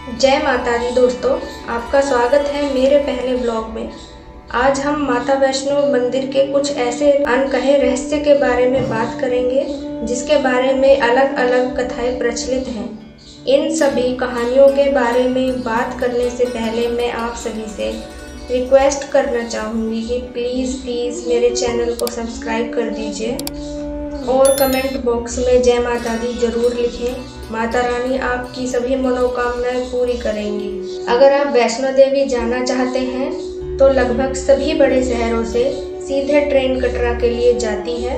जय माता दी दोस्तों, आपका स्वागत है मेरे पहले ब्लॉग में। आज हम माता वैष्णो मंदिर के कुछ ऐसे अनकहे रहस्य के बारे में बात करेंगे जिसके बारे में अलग अलग कथाएं प्रचलित हैं। इन सभी कहानियों के बारे में बात करने से पहले मैं आप सभी से रिक्वेस्ट करना चाहूँगी कि प्लीज़ मेरे चैनल को सब्सक्राइब कर दीजिए और कमेंट बॉक्स में जय माता दी जरूर लिखें। माता रानी आपकी सभी मनोकामनाएं पूरी करेंगी। अगर आप वैष्णो देवी जाना चाहते हैं तो लगभग सभी बड़े शहरों से सीधे ट्रेन कटरा के लिए जाती है,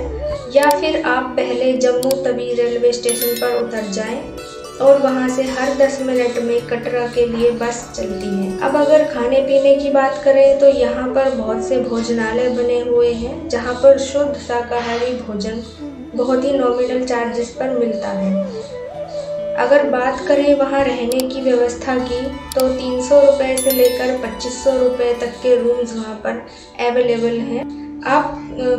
या फिर आप पहले जम्मू तवी रेलवे स्टेशन पर उतर जाएं और वहां से हर 10 मिनट में कटरा के लिए बस चलती है। अब अगर खाने पीने की बात करें तो यहाँ पर बहुत से भोजनालय बने हुए हैं जहाँ पर शुद्ध शाकाहारी भोजन बहुत ही नॉमिनल चार्जेस पर मिलता है। अगर बात करें वहाँ रहने की व्यवस्था की तो 300 रुपये से लेकर 2500 रुपये तक के रूम्स वहाँ पर अवेलेबल हैं। आप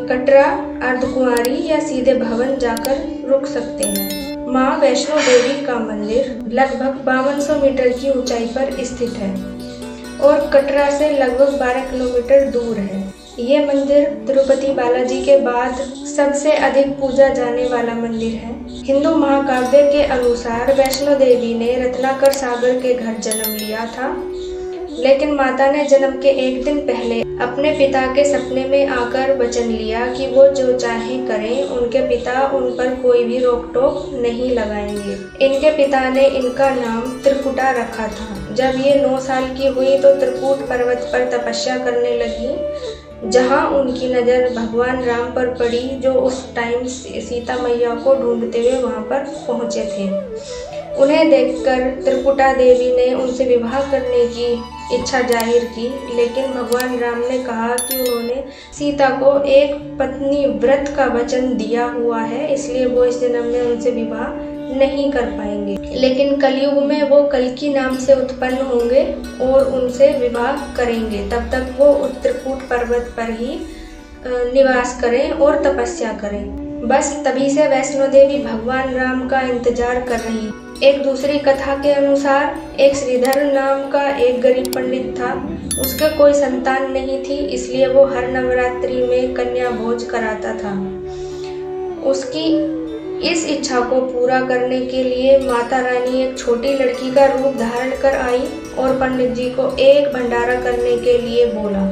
कटरा, अर्धकुंवारी या सीधे भवन जाकर रुक सकते हैं। माँ वैष्णो देवी का मंदिर लगभग 5200 मीटर की ऊंचाई पर स्थित है और कटरा से लगभग 12 किलोमीटर दूर है। ये मंदिर तिरुपति बालाजी के बाद सबसे अधिक पूजा जाने वाला मंदिर है। हिंदू महाकाव्य के अनुसार वैष्णो देवी ने रत्नाकर सागर के घर जन्म लिया था, लेकिन माता ने जन्म के एक दिन पहले अपने पिता के सपने में आकर वचन लिया कि वो जो चाहे करें, उनके पिता उन पर कोई भी रोक टोक नहीं लगाएंगे। इनके पिता ने इनका नाम त्रिकुटा रखा था। जब ये 9 साल की हुई तो त्रिकूट पर्वत पर तपस्या करने लगी, जहां उनकी नज़र भगवान राम पर पड़ी, जो उस टाइम सीता मैया को ढूंढते हुए वहां पर पहुंचे थे। उन्हें देखकर त्रिपुटा देवी ने उनसे विवाह करने की इच्छा जाहिर की, लेकिन भगवान राम ने कहा कि उन्होंने सीता को एक पत्नी व्रत का वचन दिया हुआ है, इसलिए वो इस जन्म में उनसे विवाह नहीं कर पाएंगे। लेकिन कलयुग में वो कल्की नाम से उत्पन्न होंगे और उनसे विवाह करेंगे। तब तक वो उत्तरकूट पर्वत पर ही निवास करें और तपस्या करें। बस तभी से वैष्णो देवी भगवान राम का इंतजार कर रही। एक दूसरी कथा के अनुसार एक श्रीधर नाम का एक गरीब पंडित था। उसके कोई संतान नहीं थी, इसलिए वो हर नवरात्रि में कन्या भोज कराता था। उसकी इस इच्छा को पूरा करने के लिए माता रानी एक छोटी लड़की का रूप धारण कर आई और पंडित जी को एक भंडारा करने के लिए बोला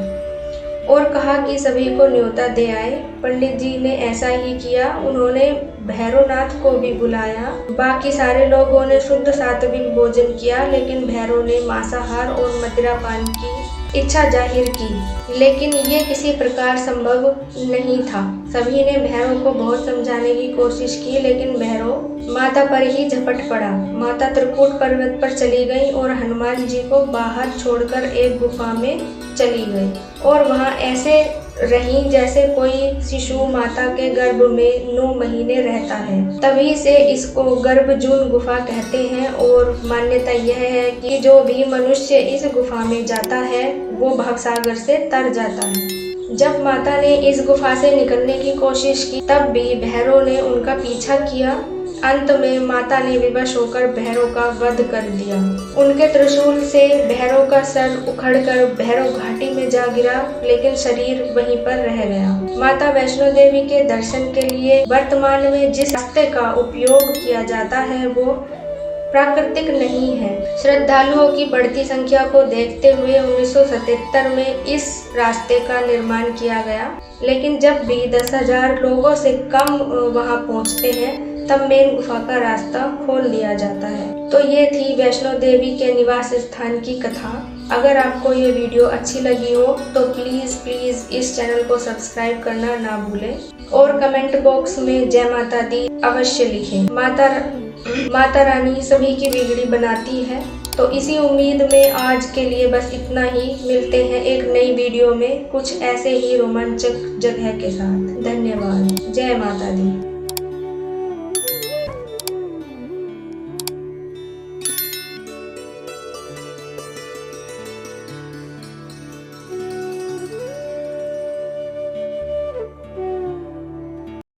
और कहा कि सभी को न्योता दे आए। पंडित जी ने ऐसा ही किया। उन्होंने भैरवनाथ को भी बुलाया। बाकी सारे लोगों ने शुद्ध सात्विक भोजन किया, लेकिन भैरव ने मांसाहार और मदिरापान की इच्छा जाहिर की, लेकिन ये किसी प्रकार संभव नहीं था। सभी ने भैरव को बहुत समझाने की कोशिश की, लेकिन भैरव माता पर ही झपट पड़ा। माता त्रिकूट पर्वत पर चली गई और हनुमान जी को बाहर छोड़कर एक गुफा में चली गई और वहां ऐसे रही जैसे कोई शिशु माता के गर्भ में 9 महीने रहता है। तभी से इसको गर्भजून गुफा कहते हैं और मान्यता यह है कि जो भी मनुष्य इस गुफा में जाता है वो भवसागर से तर जाता है। जब माता ने इस गुफा से निकलने की कोशिश की तब भी भैरव ने उनका पीछा किया। अंत में माता ने विवश होकर भैरव का वध कर दिया। उनके त्रिशूल से भैरव का सर उखड़कर भैरव घाटी में जा गिरा, लेकिन शरीर वहीं पर रह गया। माता वैष्णो देवी के दर्शन के लिए वर्तमान में जिस रास्ते का उपयोग किया जाता है वो प्राकृतिक नहीं है। श्रद्धालुओं की बढ़ती संख्या को देखते हुए 1977 में इस रास्ते का निर्माण किया गया, लेकिन जब भी 10,000 लोगों से कम वहां पहुंचते हैं तब मेन गुफा का रास्ता खोल दिया जाता है। तो ये थी वैष्णो देवी के निवास स्थान की कथा। अगर आपको ये वीडियो अच्छी लगी हो तो प्लीज इस चैनल को सब्सक्राइब करना ना भूलें और कमेंट बॉक्स में जय माता दी अवश्य लिखें। माता रानी सभी की बिगड़ी बनाती है। तो इसी उम्मीद में आज के लिए बस इतना ही। मिलते हैं एक नई वीडियो में कुछ ऐसे ही रोमांचक जगह के साथ। धन्यवाद। जय माता दी।